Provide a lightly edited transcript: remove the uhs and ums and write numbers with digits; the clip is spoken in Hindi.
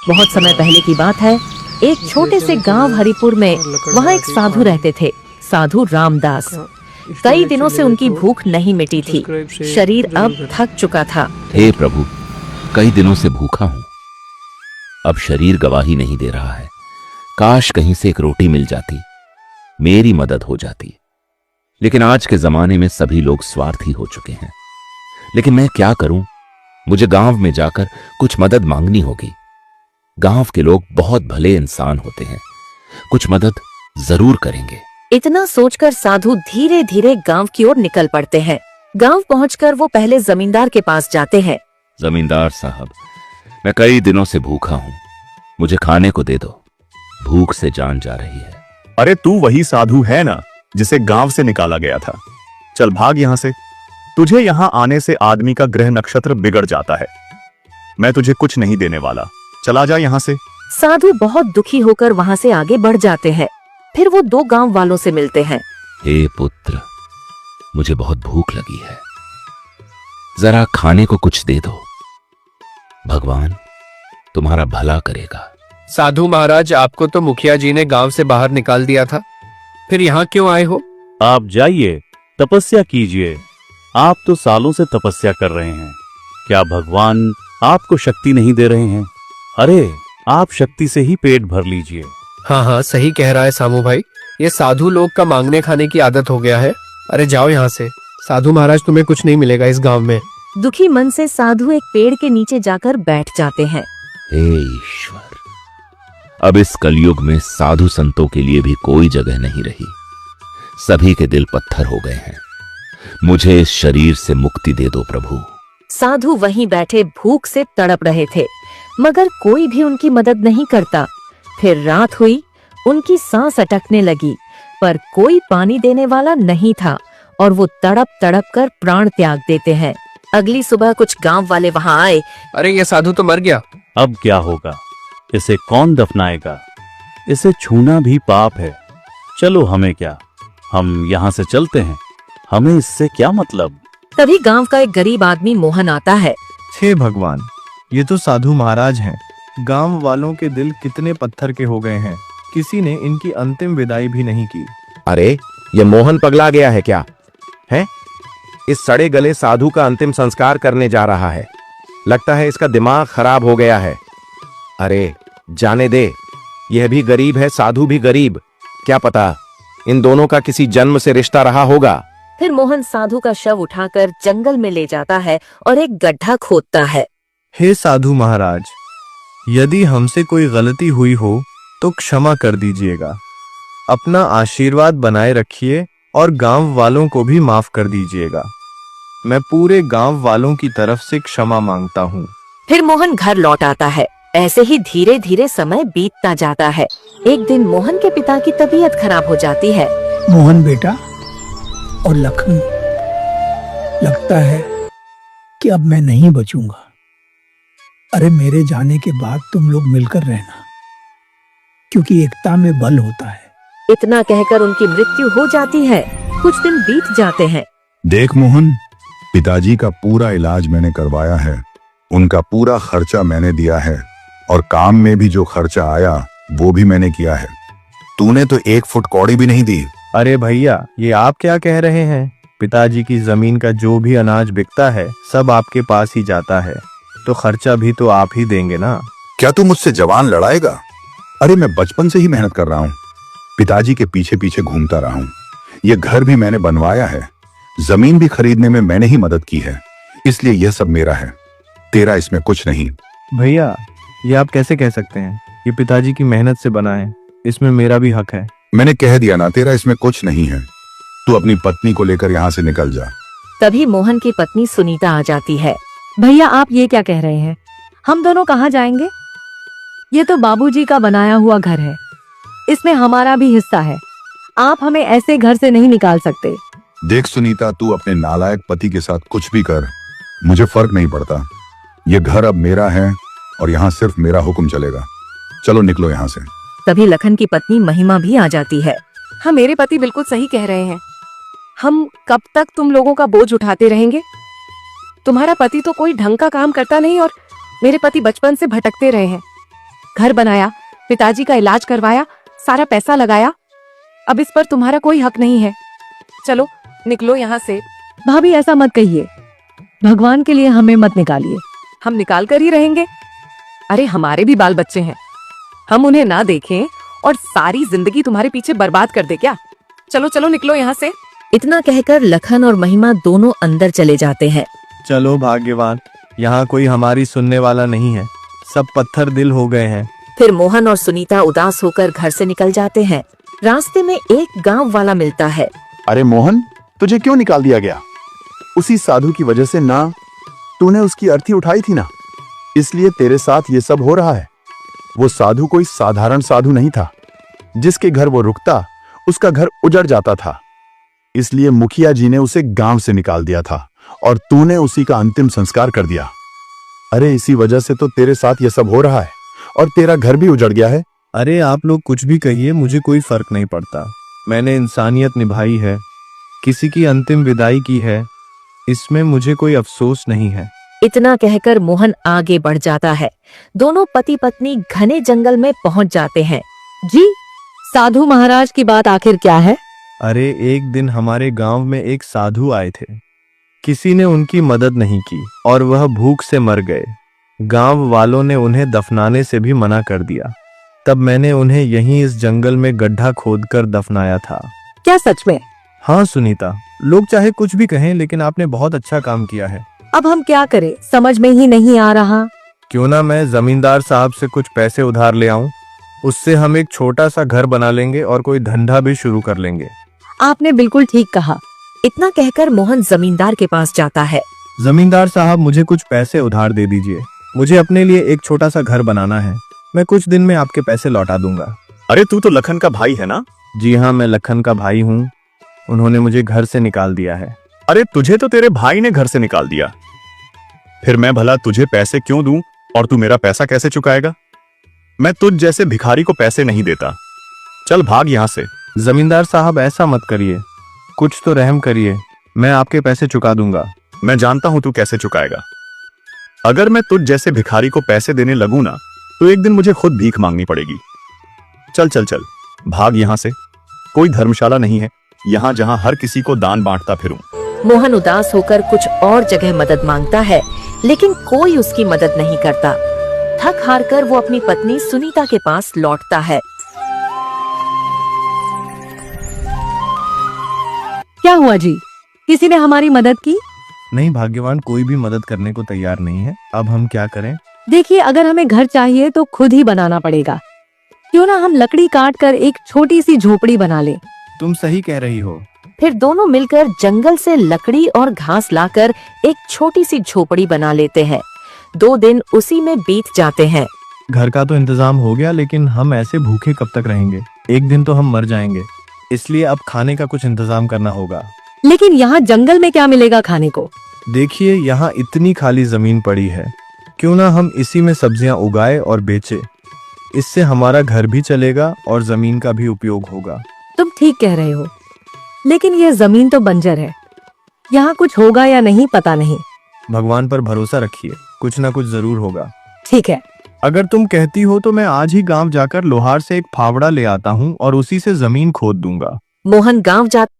बहुत समय पहले की बात है। एक छोटे से गांव हरिपुर में वहाँ एक साधु रहते थे, साधु रामदास। कई दिनों से उनकी भूख नहीं मिटी थी। शरीर अब थक चुका था। हे प्रभु, कई दिनों से भूखा हूँ। अब शरीर गवाही नहीं दे रहा है। काश कहीं से एक रोटी मिल जाती, मेरी मदद हो जाती। लेकिन आज के जमाने में सभी लोग स्वार्थी हो चुके हैं। लेकिन मैं क्या करूं? मुझे गांव में जाकर कुछ मदद मांगनी होगी। गांव के लोग बहुत भले इंसान होते हैं, कुछ मदद जरूर करेंगे। इतना सोचकर साधु धीरे धीरे गांव की ओर निकल पड़ते हैं। गांव पहुंचकर वो पहले जमींदार के पास जाते हैं। जमींदार साहब, मैं कई दिनों से भूखा हूं, मुझे खाने को दे दो। भूख से जान जा रही है। अरे तू वही साधु है ना जिसे गांव से निकाला गया था? चल भाग यहाँ से। तुझे यहाँ आने से आदमी का ग्रह नक्षत्र बिगड़ जाता है। मैं तुझे कुछ नहीं देने वाला, चला जा यहाँ से। साधु बहुत दुखी होकर वहाँ से आगे बढ़ जाते हैं। फिर वो दो गांव वालों से मिलते हैं। हे पुत्र, मुझे बहुत भूख लगी है, जरा खाने को कुछ दे दो। भगवान तुम्हारा भला करेगा। साधु महाराज, आपको तो मुखिया जी ने गांव से बाहर निकाल दिया था, फिर यहाँ क्यों आए हो? आप जाइए, तपस्या कीजिए। आप तो सालों से तपस्या कर रहे हैं। क्या भगवान आपको शक्ति नहीं दे रहे हैं? अरे आप शक्ति से ही पेट भर लीजिए। हाँ हाँ, सही कह रहा है सामू भाई। ये साधु लोग का मांगने खाने की आदत हो गया है। अरे जाओ यहाँ से। साधु महाराज, तुम्हें कुछ नहीं मिलेगा इस गांव में। दुखी मन से साधु एक पेड़ के नीचे जाकर बैठ जाते हैं। हे ईश्वर, अब इस कलयुग में साधु संतों के लिए भी कोई जगह नहीं रही। सभी के दिल पत्थर हो गए हैं। मुझे इस शरीर से मुक्ति दे दो प्रभु। साधु वहीं बैठे भूख से तड़प रहे थे, मगर कोई भी उनकी मदद नहीं करता। फिर रात हुई, उनकी सांस अटकने लगी, पर कोई पानी देने वाला नहीं था और वो तड़प तड़प कर प्राण त्याग देते हैं। अगली सुबह कुछ गांव वाले वहां आए। अरे ये साधु तो मर गया। अब क्या होगा? इसे कौन दफनाएगा? इसे छूना भी पाप है। चलो, हमें क्या, हम यहाँ से चलते हैं। हमें इससे क्या मतलब? तभी गांव का एक गरीब आदमी मोहन आता है। हे भगवान, ये तो साधु महाराज हैं। गांव वालों के दिल कितने पत्थर के हो गए हैं। किसी ने इनकी अंतिम विदाई भी नहीं की। अरे ये मोहन पगला गया है क्या? है? इस सड़े गले साधु का अंतिम संस्कार करने जा रहा है। लगता है इसका दिमाग खराब हो गया है। अरे जाने दे, यह भी गरीब है, साधु भी गरीब। क्या पता इन दोनों का किसी जन्म से रिश्ता रहा होगा। फिर मोहन साधु का शव उठाकर जंगल में ले जाता है और एक गड्ढा खोदता है। हे साधु महाराज, यदि हमसे कोई गलती हुई हो तो क्षमा कर दीजिएगा। अपना आशीर्वाद बनाए रखिए और गांव वालों को भी माफ कर दीजिएगा। मैं पूरे गांव वालों की तरफ से क्षमा मांगता हूँ। फिर मोहन घर लौट आता है। ऐसे ही धीरे धीरे समय बीतता जाता है। एक दिन मोहन के पिता की तबीयत खराब हो जाती है। मोहन बेटा और लखन, लगता है कि अब मैं नहीं बचूंगा। अरे मेरे जाने के बाद तुम लोग मिलकर रहना, क्योंकि एकता में बल होता है। इतना कहकर उनकी मृत्यु हो जाती है। कुछ दिन बीत जाते हैं। देख मोहन, पिताजी का पूरा इलाज मैंने करवाया है। उनका पूरा खर्चा मैंने दिया है और काम में भी जो खर्चा आया वो भी मैंने किया है। तूने तो 1 फुट कौड़ी भी नहीं दी। अरे भैया, ये आप क्या कह रहे हैं? पिताजी की जमीन का जो भी अनाज बिकता है सब आपके पास ही जाता है, तो खर्चा भी तो आप ही देंगे ना। क्या तू मुझसे जवान लड़ाएगा? अरे मैं बचपन से ही मेहनत कर रहा हूँ, पिताजी के पीछे पीछे घूमता रहा हूँ। ये घर भी मैंने बनवाया है, जमीन भी खरीदने में मैंने ही मदद की है, इसलिए यह सब मेरा है, तेरा इसमें कुछ नहीं। भैया, ये आप कैसे कह सकते हैं? ये पिताजी की मेहनत से बना है, इसमें मेरा भी हक है। मैंने कह दिया ना, तेरा इसमें कुछ नहीं है। तू अपनी पत्नी को लेकर यहाँ से निकल जा। तभी मोहन की पत्नी सुनीता आ जाती है। भैया, आप ये क्या कह रहे हैं? हम दोनों कहाँ जाएंगे? ये तो बाबूजी का बनाया हुआ घर है, इसमें हमारा भी हिस्सा है। आप हमें ऐसे घर से नहीं निकाल सकते। देख सुनीता, तू अपने नालायक पति के साथ कुछ भी कर, मुझे फर्क नहीं पड़ता। ये घर अब मेरा है और यहाँ सिर्फ मेरा हुक्म चलेगा। चलो निकलो यहाँ से। तभी लखन की पत्नी महिमा भी आ जाती है। हाँ, मेरे पति बिल्कुल सही कह रहे हैं। हम कब तक तुम लोगों का बोझ उठाते रहेंगे? तुम्हारा पति तो कोई ढंग का काम करता नहीं और मेरे पति बचपन से भटकते रहे हैं। घर बनाया, पिताजी का इलाज करवाया, सारा पैसा लगाया। अब इस पर तुम्हारा कोई हक नहीं है। चलो निकलो यहाँ से। भाभी ऐसा मत कहिए, भगवान के लिए हमें मत निकालिए। हम निकाल कर ही रहेंगे। अरे हमारे भी बाल बच्चे हैं, हम उन्हें ना देखें और सारी जिंदगी तुम्हारे पीछे बर्बाद कर दे क्या? चलो चलो निकलो यहाँ से। इतना कहकर लखन और महिमा दोनों अंदर चले जाते हैं। चलो भाग्यवान, यहाँ कोई हमारी सुनने वाला नहीं है, सब पत्थर दिल हो गए हैं। फिर मोहन और सुनीता उदास होकर घर से निकल जाते हैं। रास्ते में एक गांव वाला मिलता है। अरे मोहन, तुझे क्यों निकाल दिया गया? उसी साधु की वजह से ना, तूने उसकी अर्थी उठाई थी ना, इसलिए तेरे साथ ये सब हो रहा है। वो साधु कोई साधारण साधु नहीं था। जिसके घर वो रुकता उसका घर उजड़ जाता था, इसलिए मुखिया जी ने उसे गांव से निकाल दिया था और तूने उसी का अंतिम संस्कार कर दिया। अरे इसी वजह से तो तेरे साथ ये सब हो रहा है और तेरा घर भी उजड़ गया है। अरे आप लोग कुछ भी कहिए, मुझे कोई फर्क नहीं पड़ता। मैंने इंसानियत निभाई है, किसी की अंतिम विदाई की है, इसमें मुझे कोई अफसोस नहीं है। इतना कहकर मोहन आगे बढ़ जाता है। दोनों पति पत्नी घने जंगल में पहुंच जाते हैं। जी, साधु महाराज की बात आखिर क्या है? अरे एक दिन हमारे गांव में एक साधु आए थे, किसी ने उनकी मदद नहीं की और वह भूख से मर गए। गांव वालों ने उन्हें दफनाने से भी मना कर दिया। तब मैंने उन्हें यहीं इस जंगल में गड्ढा खोदकर दफनाया था। क्या सच में? हाँ सुनीता, लोग चाहे कुछ भी कहें, लेकिन आपने बहुत अच्छा काम किया है। अब हम क्या करें, समझ में ही नहीं आ रहा। क्यों ना मैं जमींदार साहब से कुछ पैसे उधार ले आऊं, उससे हम एक छोटा सा घर बना लेंगे और कोई धंधा भी शुरू कर लेंगे। आपने बिल्कुल ठीक कहा। इतना कहकर मोहन जमींदार के पास जाता है। जमींदार साहब, मुझे कुछ पैसे उधार दे दीजिए, मुझे अपने लिए एक छोटा सा घर बनाना है। मैं कुछ दिन में आपके पैसे लौटा दूंगा। अरे तू तो लखन का भाई है ना? जी हाँ, मैं लखन का भाई हूँ, उन्होंने मुझे घर से निकाल दिया है। अरे तुझे तो तेरे भाई ने घर से निकाल दिया, फिर मैं भला तुझे पैसे क्यों दूं और तू मेरा पैसा कैसे चुकाएगा? मैं तुझ जैसे भिखारी को पैसे नहीं देता। चल भाग यहाँ से। जमींदार साहब ऐसा मत करिए, कुछ तो रहम करिए, मैं आपके पैसे चुका दूंगा। मैं जानता हूं तू कैसे चुकाएगा। अगर मैं तुझ जैसे भिखारी को पैसे देने लगूं ना, तो एक दिन मुझे खुद भीख मांगनी पड़ेगी। चल चल चल, भाग यहाँ से। कोई धर्मशाला नहीं है यहाँ जहाँ हर किसी को दान बांटता फिरूं। मोहन उदास होकर कुछ और जगह मदद मांगता है, लेकिन कोई उसकी मदद नहीं करता। थक हार कर वो अपनी पत्नी सुनीता के पास लौटता है। क्या हुआ जी, किसी ने हमारी मदद की? नहीं भाग्यवान, कोई भी मदद करने को तैयार नहीं है। अब हम क्या करें? देखिए, अगर हमें घर चाहिए तो खुद ही बनाना पड़ेगा। क्यों ना हम लकड़ी काट कर एक छोटी सी झोपड़ी बना लें। तुम सही कह रही हो। फिर दोनों मिलकर जंगल से लकड़ी और घास लाकर एक छोटी सी झोपड़ी बना लेते हैं। 2 दिन उसी में बीत जाते हैं। घर का तो इंतजाम हो गया, लेकिन हम ऐसे भूखे कब तक रहेंगे? एक दिन तो हम मर जाएंगे, इसलिए अब खाने का कुछ इंतजाम करना होगा। लेकिन यहाँ जंगल में क्या मिलेगा खाने को? देखिए, यहाँ इतनी खाली जमीन पड़ी है, क्यों ना हम इसी में सब्जियां उगाए और बेचे। इससे हमारा घर भी चलेगा और जमीन का भी उपयोग होगा। तुम ठीक कह रहे हो, लेकिन यह जमीन तो बंजर है, यहाँ कुछ होगा या नहीं पता नहीं। भगवान पर भरोसा रखिए, कुछ ना कुछ जरूर होगा। ठीक है, अगर तुम कहती हो तो मैं आज ही गांव जाकर लोहार से एक फावड़ा ले आता हूँ और उसी से जमीन खोद दूंगा। मोहन गांव जाता